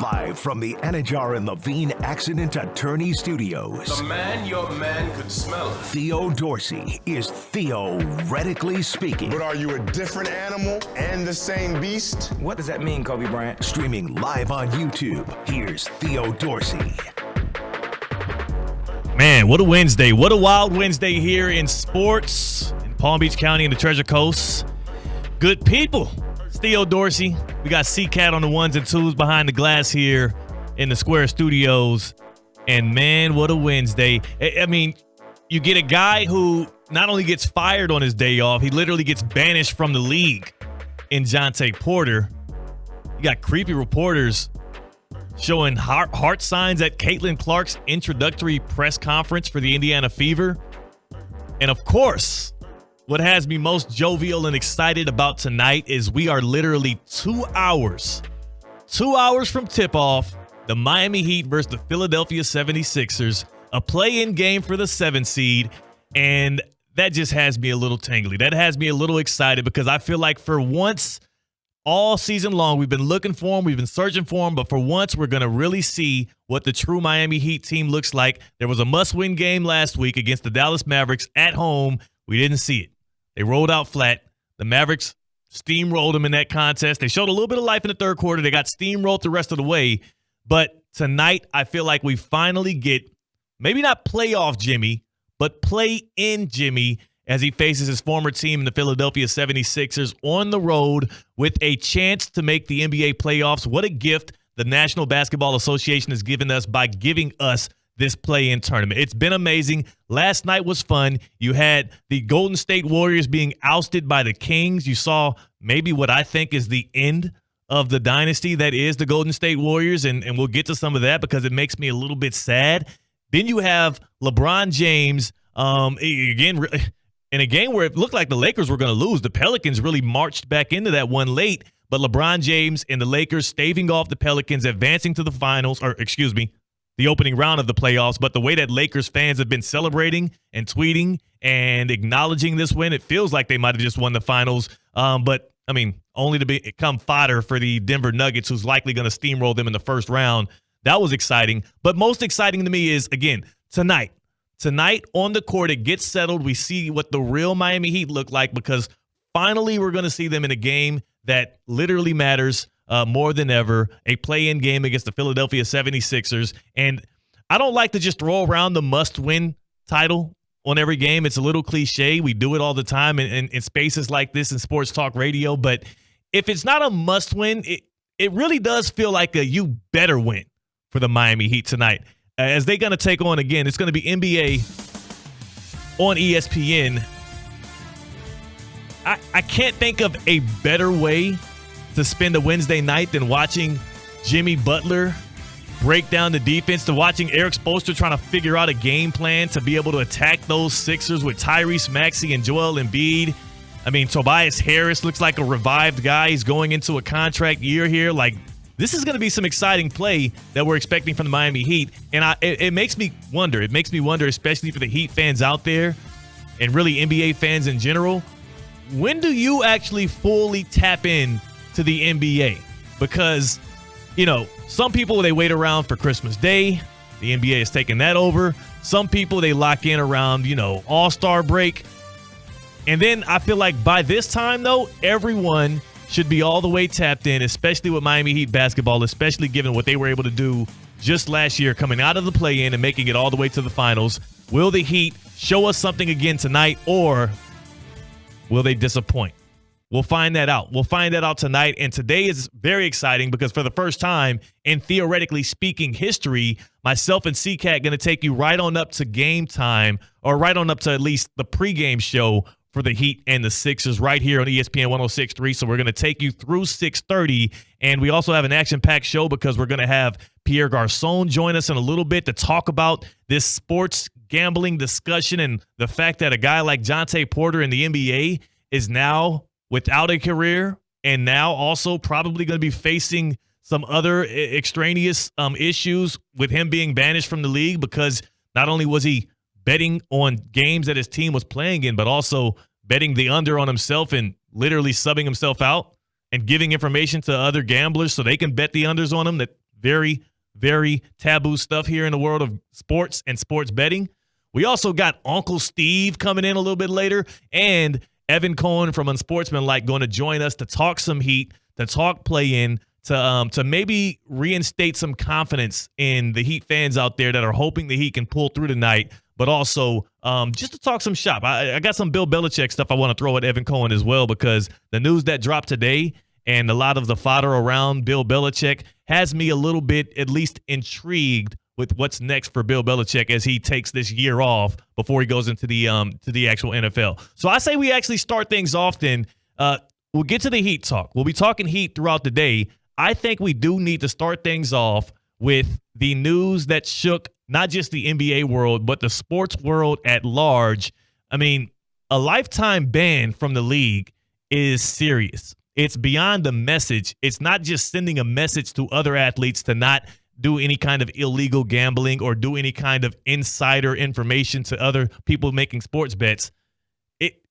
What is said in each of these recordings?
Live from the Anajar and Levine Accident Attorney Studios. The man your man could smell. Theo Dorsey is theoretically speaking. But are you a different animal and the same beast? What does that mean, Kobe Bryant? Streaming live on YouTube, here's Theo Dorsey. Man, what a Wednesday. What a wild Wednesday here in sports in Palm Beach County and the Treasure Coast. Good people. It's Theo Dorsey. We got C-Cat on the ones and twos behind the glass here in the Square Studios. And man, what a Wednesday. I mean, you get a guy who not only gets fired on his day off, he literally gets banished from the league in Jontay Porter. You got creepy reporters showing heart signs at Caitlin Clark's introductory press conference for the Indiana Fever. And of course, what has me most jovial and excited about tonight is we are literally 2 hours from tip-off, the Miami Heat versus the Philadelphia 76ers, a play-in game for the 7th seed, and that just has me a little tingly. That has me a little excited because I feel like for once, all season long, we've been looking for him, we've been searching for him, but for once, we're going to really see what the true Miami Heat team looks like. There was a must-win game last week against the Dallas Mavericks at home. We didn't see it. They rolled out flat. The Mavericks steamrolled them in that contest. They showed a little bit of life in the third quarter. They got steamrolled the rest of the way. But tonight, I feel like we finally get maybe not playoff Jimmy, but play-in Jimmy as he faces his former team in the Philadelphia 76ers on the road with a chance to make the NBA playoffs. What a gift the National Basketball Association has given us by giving us this play-in tournament. It's been amazing. Last night was fun. You had the Golden State Warriors being ousted by the Kings. You saw maybe what I think is the end of the dynasty that is the Golden State Warriors, and we'll get to some of that because it makes me a little bit sad. Then you have LeBron James, again, in a game where it looked like the Lakers were going to lose. The Pelicans really marched back into that one late, but LeBron James and the Lakers staving off the Pelicans, advancing to the finals, the opening round of the playoffs. But the way that Lakers fans have been celebrating and tweeting and acknowledging this win, it feels like they might have just won the finals. But, I mean, only to become fodder for the Denver Nuggets, who's likely going to steamroll them in the first round. That was exciting. But most exciting to me is, again, tonight. Tonight on the court, it gets settled. We see what the real Miami Heat look like because finally we're going to see them in a game that literally matters more than ever, a play-in game against the Philadelphia 76ers. And I don't like to just throw around the must-win title on every game. It's a little cliche. We do it all the time in spaces like this in sports talk radio. But if it's not a must-win, it really does feel like a you better win for the Miami Heat tonight. As they're going to take on, again, it's going to be NBA on ESPN. I can't think of a better way to spend a Wednesday night than watching Jimmy Butler break down the defense, to watching Eric Spoelstra trying to figure out a game plan to be able to attack those Sixers with Tyrese Maxey and Joel Embiid. I mean, Tobias Harris looks like a revived guy. He's going into a contract year here. Like, this is going to be some exciting play that we're expecting from the Miami Heat. And it makes me wonder. It makes me wonder, especially for the Heat fans out there and really NBA fans in general, when do you actually fully tap in to the NBA? Because, you know, some people, they wait around for Christmas Day. The NBA has taken that over. Some people, they lock in around, All-Star break. And then I feel like by this time, though, everyone should be all the way tapped in, especially with Miami Heat basketball, especially given what they were able to do just last year, coming out of the play-in and making it all the way to the finals. Will the Heat show us something again tonight, or will they disappoint? We'll find that out. We'll find that out tonight. And today is very exciting because for the first time in theoretically speaking history, myself and C-Cat going to take you right on up to game time, or right on up to at least the pregame show for the Heat and the Sixers right here on ESPN 106.3. So we're going to take you through 6:30. And we also have an action-packed show because we're going to have Pierre Garcon join us in a little bit to talk about this sports gambling discussion and the fact that a guy like Jontay Porter in the NBA is now without a career and now also probably going to be facing some other extraneous issues with him being banished from the league because not only was he betting on games that his team was playing in, but also betting the under on himself and literally subbing himself out and giving information to other gamblers so they can bet the unders on him that very, very taboo stuff here in the world of sports and sports betting. We also got Uncle Steve coming in a little bit later, and Evan Cohen from Unsportsmanlike going to join us to talk some Heat, to talk play-in, to maybe reinstate some confidence in the Heat fans out there that are hoping the Heat can pull through tonight, but also just to talk some shop. I got some Bill Belichick stuff I want to throw at Evan Cohen as well, because the news that dropped today and a lot of the fodder around Bill Belichick has me a little bit at least intrigued with what's next for Bill Belichick as he takes this year off before he goes into the actual NFL. So I say we actually start things off then. We'll get to the Heat talk. We'll be talking Heat throughout the day. I think we do need to start things off with the news that shook not just the NBA world, but the sports world at large. I mean, a lifetime ban from the league is serious. It's beyond a message. It's not just sending a message to other athletes to not do any kind of illegal gambling or do any kind of insider information to other people making sports bets.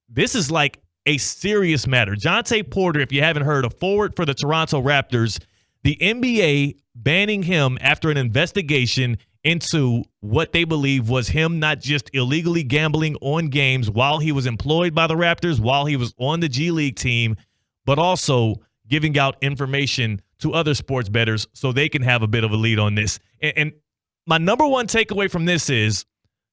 This is like a serious matter. Jontay Porter, if you haven't heard, a forward for the Toronto Raptors, the NBA banning him after an investigation into what they believe was him not just illegally gambling on games while he was employed by the Raptors, while he was on the G League team, but also giving out information to other sports bettors so they can have a bit of a lead on this. And my number one takeaway from this is,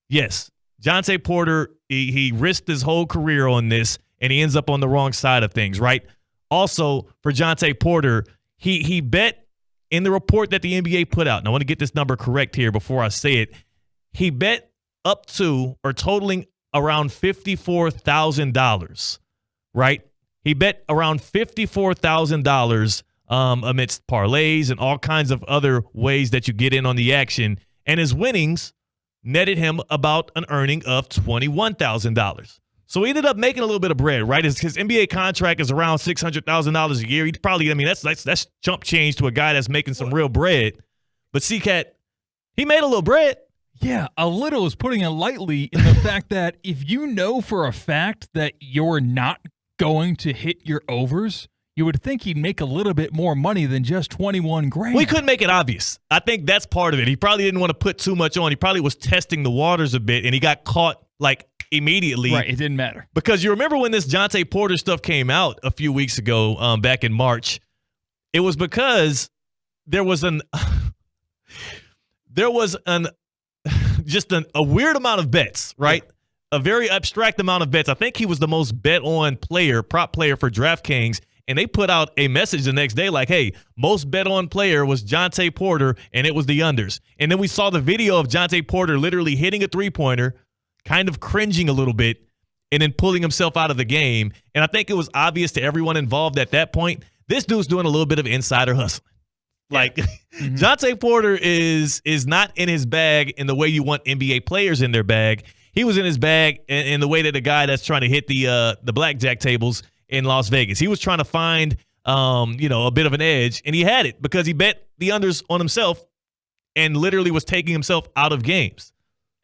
yes, Jontay Porter, he risked his whole career on this, and he ends up on the wrong side of things, right? Also, for Jontay Porter, he bet in the report that the NBA put out, and I want to get this number correct here before I say it, he bet up to or totaling around $54,000, right? He bet around $54,000 amidst parlays and all kinds of other ways that you get in on the action, and his winnings netted him about an earning of $21,000. So he ended up making a little bit of bread, right? His NBA contract is around $600,000 a year. He'd probably, I mean, that's chump change to a guy that's making some real bread. But C-Cat, he made a little bread. Yeah, a little is putting it lightly in the fact that if you know for a fact that you're not going to hit your overs, you would think he'd make a little bit more money than just $21,000. Well, he couldn't make it obvious. I think that's part of it. He probably didn't want to put too much on. He probably was testing the waters a bit, and he got caught like immediately. Right, it didn't matter. Because you remember when this Jontay Porter stuff came out a few weeks ago, back in March, it was because there was a weird amount of bets, right? Yeah. A very abstract amount of bets. I think he was the most bet on prop player for DraftKings. And they put out a message the next day like, hey, most bet on player was Jontay Porter, and it was the unders. And then we saw the video of Jontay Porter literally hitting a three-pointer, kind of cringing a little bit, and then pulling himself out of the game. And I think it was obvious to everyone involved at that point, this dude's doing a little bit of insider hustling. Like, Jontay Porter is not in his bag in the way you want NBA players in their bag. He was in his bag in the way that the guy that's trying to hit the blackjack tables in Las Vegas. He was trying to find, a bit of an edge, and he had it because he bet the unders on himself and literally was taking himself out of games.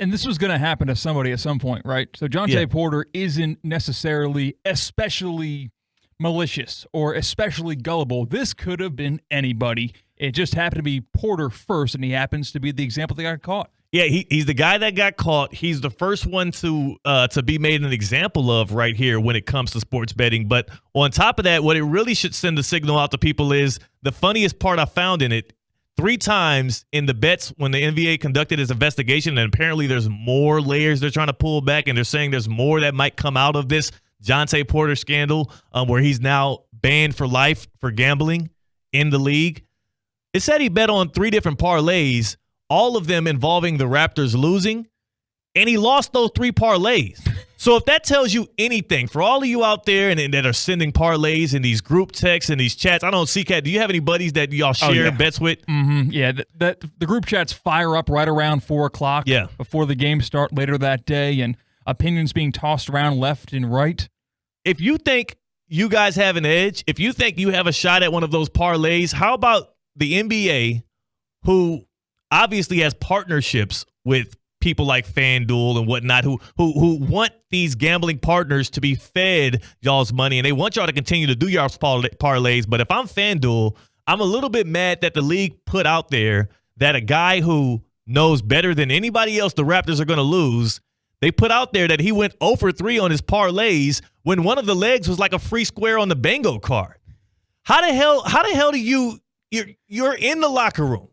And this was going to happen to somebody at some point, right? So Jontay Porter isn't necessarily especially malicious or especially gullible. This could have been anybody. It just happened to be Porter first, and he happens to be the example that got caught. Yeah, he's the guy that got caught. He's the first one to be made an example of right here when it comes to sports betting. But on top of that, what it really should send a signal out to people is the funniest part I found in it. 3 times in the bets when the NBA conducted its investigation, and apparently there's more layers they're trying to pull back, and they're saying there's more that might come out of this Jontay Porter scandal where he's now banned for life for gambling in the league. It said he bet on 3 different parlays, all of them involving the Raptors losing, and he lost those 3 parlays. So if that tells you anything, for all of you out there and that are sending parlays in these group texts and these chats, I don't know, C-Cat, do you have any buddies that y'all share bets with? Mm-hmm. Yeah, the group chats fire up right around 4 o'clock before the games start later that day, and opinions being tossed around left and right. If you think you guys have an edge, if you think you have a shot at one of those parlays, how about the NBA, who obviously has partnerships with people like FanDuel and whatnot, who want these gambling partners to be fed y'all's money, and they want y'all to continue to do y'all's parlays. But if I'm FanDuel, I'm a little bit mad that the league put out there that a guy who knows better than anybody else the Raptors are going to lose, they put out there that he went 0 for 3 on his parlays when one of the legs was like a free square on the bingo card. How the hell do you're in the locker room?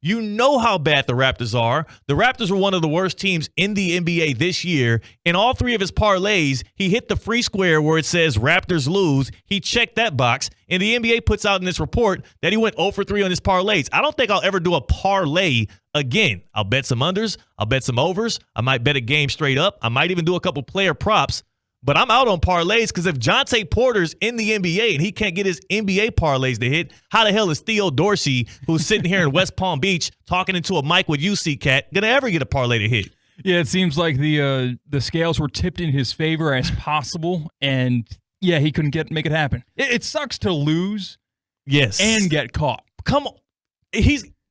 You know how bad the Raptors are. The Raptors were one of the worst teams in the NBA this year. In all 3 of his parlays, he hit the free square where it says Raptors lose. He checked that box, and the NBA puts out in this report that he went 0 for 3 on his parlays. I don't think I'll ever do a parlay again. I'll bet some unders. I'll bet some overs. I might bet a game straight up. I might even do a couple player props. But I'm out on parlays because if Jontay Porter's in the NBA and he can't get his NBA parlays to hit, how the hell is Theo Dorsey, who's sitting here in West Palm Beach talking into a mic with you, C-Cat, going to ever get a parlay to hit? Yeah, it seems like the scales were tipped in his favor as possible, and yeah, he couldn't make it happen. It sucks to lose, yes, and get caught. Come on,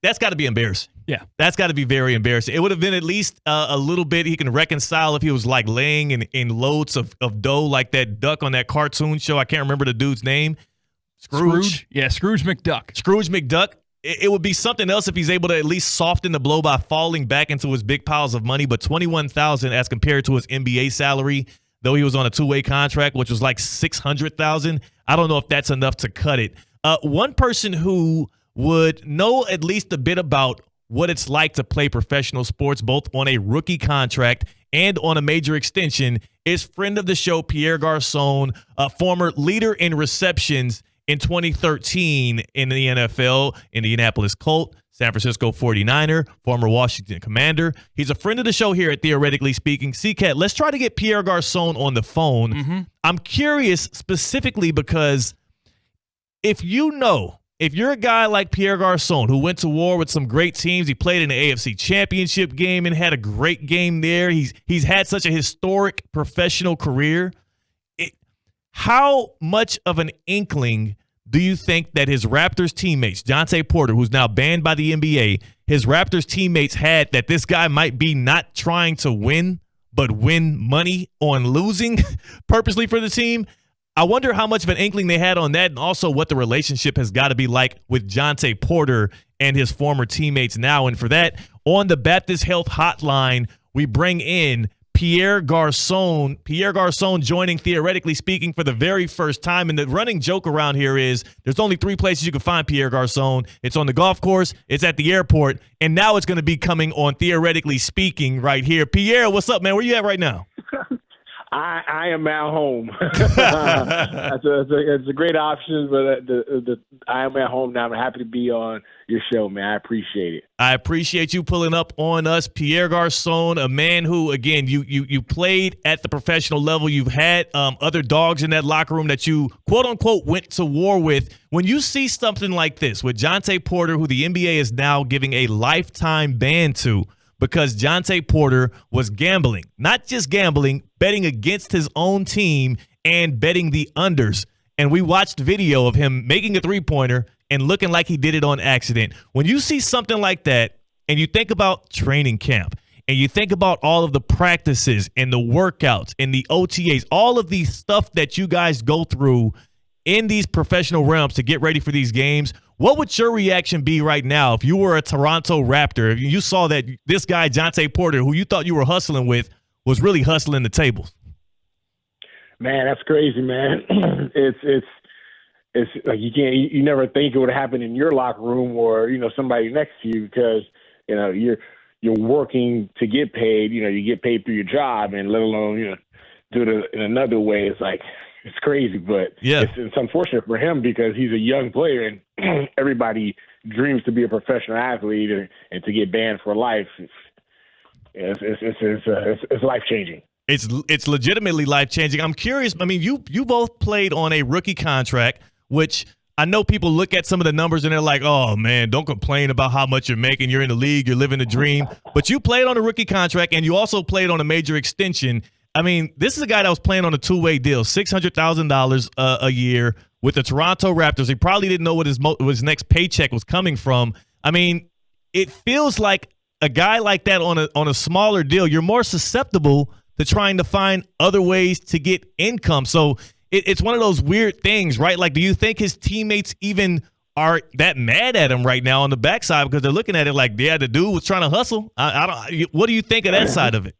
that's got to be embarrassing. Yeah, that's got to be very embarrassing. It would have been at least a little bit he can reconcile if he was like laying in loads of dough like that duck on that cartoon show. I can't remember the dude's name. Scrooge? Yeah, Scrooge McDuck. Scrooge McDuck. It would be something else if he's able to at least soften the blow by falling back into his big piles of money. But $21,000 as compared to his NBA salary, though he was on a 2-way contract, which was like $600,000. I don't know if that's enough to cut it. One person who would know at least a bit about what it's like to play professional sports, both on a rookie contract and on a major extension, is friend of the show, Pierre Garcon, a former leader in receptions in 2013 in the NFL, Indianapolis Colt, San Francisco 49er, former Washington Commander. He's a friend of the show here at Theoretically Speaking. C-Cat, let's try to get Pierre Garcon on the phone. Mm-hmm. I'm curious specifically because if you're a guy like Pierre Garcon who went to war with some great teams, he played in the AFC Championship game and had a great game there. He's had such a historic professional career. How much of an inkling do you think that his Raptors teammates, Jontay Porter, who's now banned by the NBA, his Raptors teammates had that this guy might be not trying to win, but win money on losing purposely for the team? I wonder how much of an inkling they had on that, and also what the relationship has got to be like with Jontay Porter and his former teammates now. And for that, on the Baptist Health Hotline, we bring in Pierre Garcon. Pierre Garcon joining Theoretically Speaking for the very first time. And the running joke around here is there's only 3 places you can find Pierre Garcon. It's on the golf course, it's at the airport, and now it's going to be coming on Theoretically Speaking right here. Pierre, what's up, man? Where you at right now? I am at home. It's a great option, but I am at home now. I'm happy to be on your show, man. I appreciate it. I appreciate you pulling up on us. Pierre Garcon, a man who, again, you played at the professional level. You've had other dogs in that locker room that you, quote-unquote, went to war with. When you see something like this with Jontay Porter, who the NBA is now giving a lifetime ban to, because Jontay Porter was gambling, not just gambling, betting against his own team and betting the unders. And we watched video of him making a three-pointer and looking like he did it on accident. When you see something like that and you think about training camp and you think about all of the practices and the workouts and the OTAs, all of the stuff that you guys go through in these professional realms to get ready for these games, what would your reaction be right now if you were a Toronto Raptor, if you saw that this guy, Jontay Porter, who you thought you were hustling with, was really hustling the tables? Man, that's crazy, man. It's like you never think it would happen in your locker room or, somebody next to you because, you're working to get paid, you get paid through your job and let alone, do it in another way. It's like, it's crazy, but yeah, it's unfortunate for him because he's a young player and everybody dreams to be a professional athlete and to get banned for life. It's life-changing. It's legitimately life-changing. I'm curious. I mean, you both played on a rookie contract, which I know people look at some of the numbers and they're like, oh, man, don't complain about how much you're making. You're in the league. You're living the dream. But you played on a rookie contract and you also played on a major extension. I mean, this is a guy that was playing on a 2-way deal, $600,000 a year with the Toronto Raptors. He probably didn't know what his next paycheck was coming from. I mean, it feels like a guy like that on a smaller deal, you're more susceptible to trying to find other ways to get income. So it's one of those weird things, right? Like, do you think his teammates even are that mad at him right now on the backside because they're looking at it like, yeah, the dude was trying to hustle. I don't. What do you think of that side of it?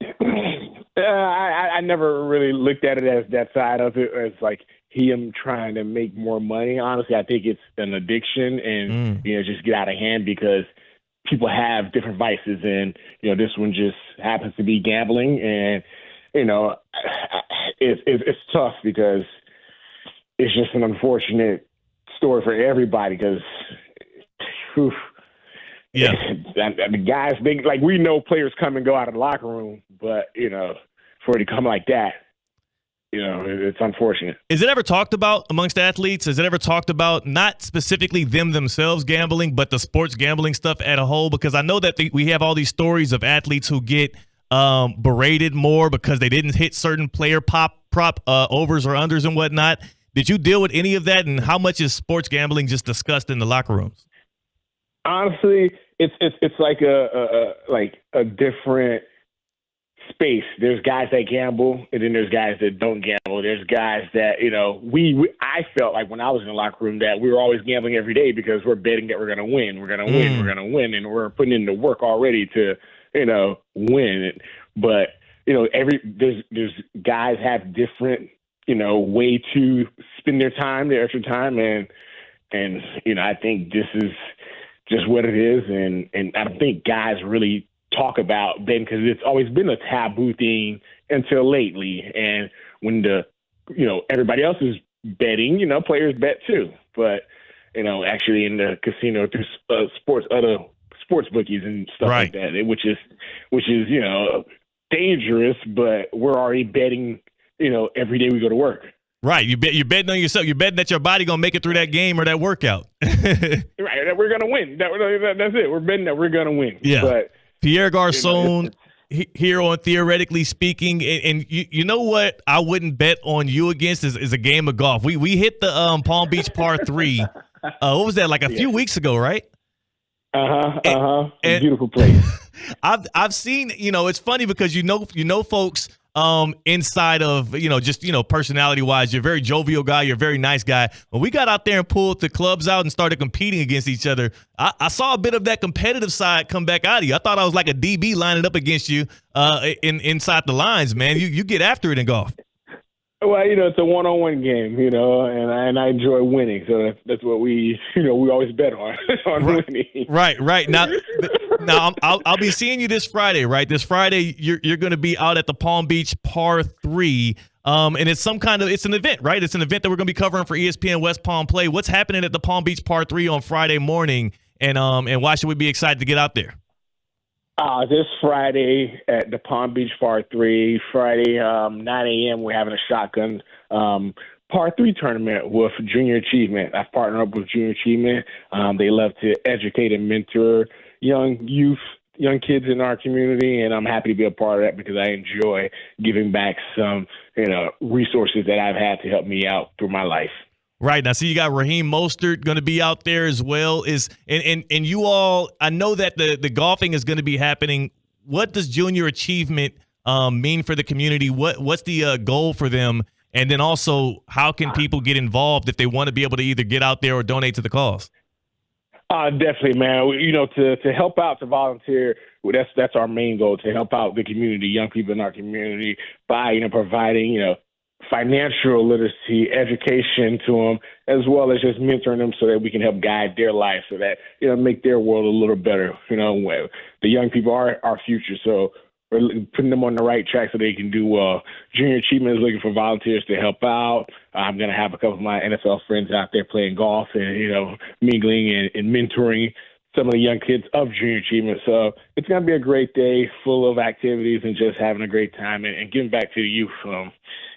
I never really looked at it as that side of it as like him trying to make more money. Honestly, I think it's an addiction and just get out of hand because people have different vices, and this one just happens to be gambling, and it's tough because it's just an unfortunate story for everybody because the guys, we know players come and go out of the locker room, but for it to come like that, it's unfortunate. Is it ever talked about amongst athletes? Is it ever talked about not specifically them themselves gambling, but the sports gambling stuff as a whole? Because I know that we have all these stories of athletes who get berated more because they didn't hit certain player prop overs or unders and whatnot. Did you deal with any of that, and how much is sports gambling just discussed in the locker rooms? Honestly, it's like a different space. There's guys that gamble, and then there's guys that don't gamble. There's guys that I felt like when I was in the locker room that we were always gambling every day because we're betting that we're going to win. We're going to win. We're going to win, and we're putting in the work already to win. But there's guys have different way to spend their extra time, and I think this is just what it is, and I don't think guys really talk about betting because it's always been a taboo thing until lately. And when everybody else is betting, players bet too. But actually in the casino through other sports bookies and stuff like that, which is dangerous. But we're already betting, every day we go to work. Right, you're betting on yourself. You're betting that your body gonna make it through that game or that workout. Right, that we're gonna win. That's it. We're betting that we're gonna win. Yeah. But Pierre Garcon here on Theoretically Speaking, and you know what I wouldn't bet on you against is a game of golf. We hit the Palm Beach par 3. What was that, like a few weeks ago, right? Beautiful place. I've seen, it's funny because folks inside of, personality wise, you're a very jovial guy. You're a very nice guy. When we got out there and pulled the clubs out and started competing against each other, I saw a bit of that competitive side come back out of you. I thought I was like a DB lining up against you inside the lines, man. You get after it in golf. Well, it's a one-on-one game, and I enjoy winning. So that's what we always bet on winning. Right. Now I'll be seeing you this Friday, right? This Friday, you're going to be out at the Palm Beach par 3, and it's an event, right? It's an event that we're going to be covering for ESPN West Palm Play. What's happening at the Palm Beach par 3 on Friday morning, and why should we be excited to get out there? This Friday at the Palm Beach par 3, Friday 9 a.m. we're having a shotgun par 3 tournament with Junior Achievement. I've partnered up with Junior Achievement. They love to educate and mentor young kids in our community, and I'm happy to be a part of that because I enjoy giving back some resources that I've had to help me out through my life. Right. Now, see, you got Raheem Mostert going to be out there as well. And you all, I know that the golfing is going to be happening. What does Junior Achievement mean for the community? What's the goal for them? And then also, how can people get involved if they want to be able to either get out there or donate to the cause? Definitely, man. To help out, to volunteer, that's our main goal, to help out the community, young people in our community by, providing, financial literacy, education to them, as well as just mentoring them so that we can help guide their life so that, make their world a little better. The young people are our future. So we're putting them on the right track so they can do well. Junior Achievement is looking for volunteers to help out. I'm going to have a couple of my NFL friends out there playing golf and, mingling and mentoring some of the young kids of Junior Achievement. So it's going to be a great day full of activities and just having a great time and giving back to the youth.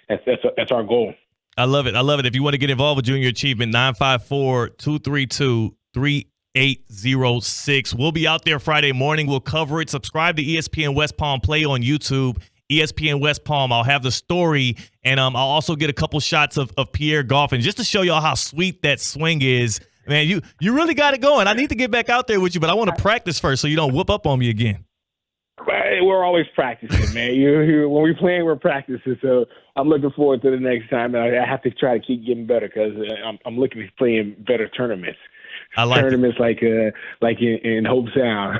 That's our goal. I love it. If you want to get involved with Junior Achievement, 954-232-3806. We'll be out there Friday morning. We'll cover it. Subscribe to ESPN West Palm Play on YouTube. ESPN West Palm. I'll have the story, and I'll also get a couple shots of Pierre golfing just to show y'all how sweet that swing is. Man, you really got it going. I need to get back out there with you, but I want to practice first so you don't whoop up on me again. We're always practicing, man. When we're playing, we're practicing. So I'm looking forward to the next time. And I have to try to keep getting better because I'm looking to play in better tournaments. I like tournaments like in Hope Sound,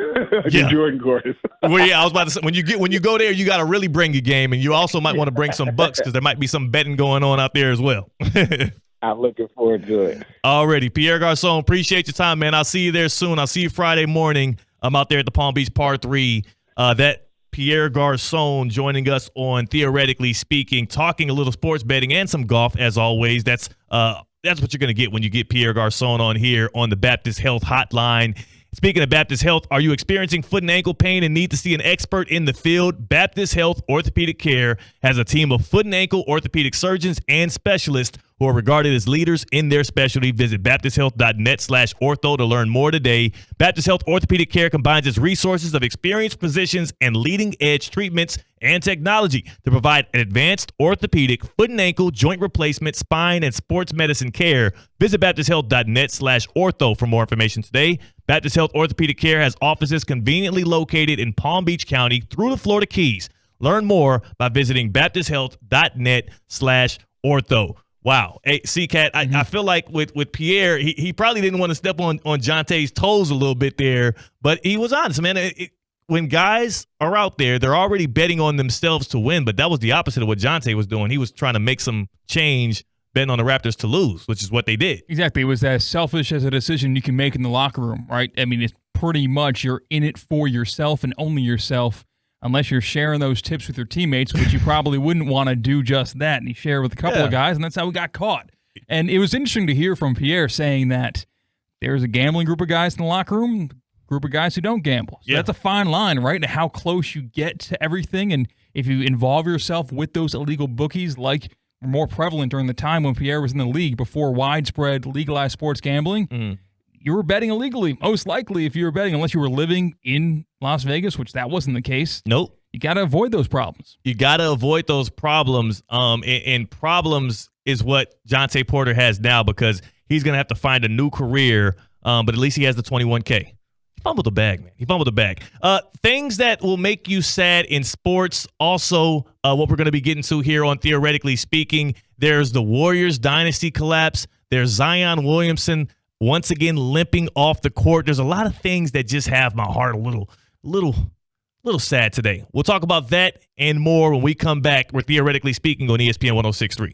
Yeah. the Jordan course. Well, yeah, I was about to say when you go there, you got to really bring your game, and you also might want to bring some bucks because there might be some betting going on out there as well. I'm looking forward to it. Alrighty, Pierre Garcon, appreciate your time, man. I'll see you there soon. I'll see you Friday morning. I'm out there at the Palm Beach Par 3. That Pierre Garcon joining us on Theoretically Speaking, talking a little sports betting and some golf as always. That's what you're going to get when you get Pierre Garcon on here on the Baptist Health Hotline. Speaking of Baptist Health, are you experiencing foot and ankle pain and need to see an expert in the field? Baptist Health Orthopedic Care has a team of foot and ankle orthopedic surgeons and specialists who are regarded as leaders in their specialty. Visit baptisthealth.net/ortho to learn more today. Baptist Health Orthopedic Care combines its resources of experienced physicians and leading-edge treatments and technology to provide an advanced orthopedic, foot and ankle, joint replacement, spine, and sports medicine care. Visit baptisthealth.net/ortho for more information today. Baptist Health Orthopedic Care has offices conveniently located in Palm Beach County through the Florida Keys. Learn more by visiting baptisthealth.net/ortho. Wow. Hey, C-Cat, I feel like with Pierre, he probably didn't want to step on Jontay's toes a little bit there, but he was honest, man. When guys are out there, they're already betting on themselves to win, but that was the opposite of what Jontay was doing. He was trying to make some change, betting on the Raptors to lose, which is what they did. Exactly. It was as selfish as a decision you can make in the locker room, right? I mean, it's pretty much you're in it for yourself and only yourself, unless you're sharing those tips with your teammates, which you probably wouldn't want to do just that. And he shared with a couple of guys, and that's how we got caught. And it was interesting to hear from Pierre saying that there's a gambling group of guys in the locker room, group of guys who don't gamble. So that's a fine line, right? And how close you get to everything. And if you involve yourself with those illegal bookies, like were more prevalent during the time when Pierre was in the league before widespread legalized sports gambling, you were betting illegally. Most likely, if you were betting, unless you were living in Las Vegas, which that wasn't the case. Nope. You got to avoid those problems. You got to avoid those problems. And problems is what Jontay Porter has now because he's going to have to find a new career, but at least he has the $21K. He fumbled the bag, man. He fumbled the bag. Things that will make you sad in sports. Also, what we're going to be getting to here on Theoretically Speaking, there's the Warriors dynasty collapse. There's Zion Williamson once again limping off the court. There's a lot of things that just have my heart a little sad today. We'll talk about that and more when we come back. We're Theoretically Speaking on ESPN 106.3.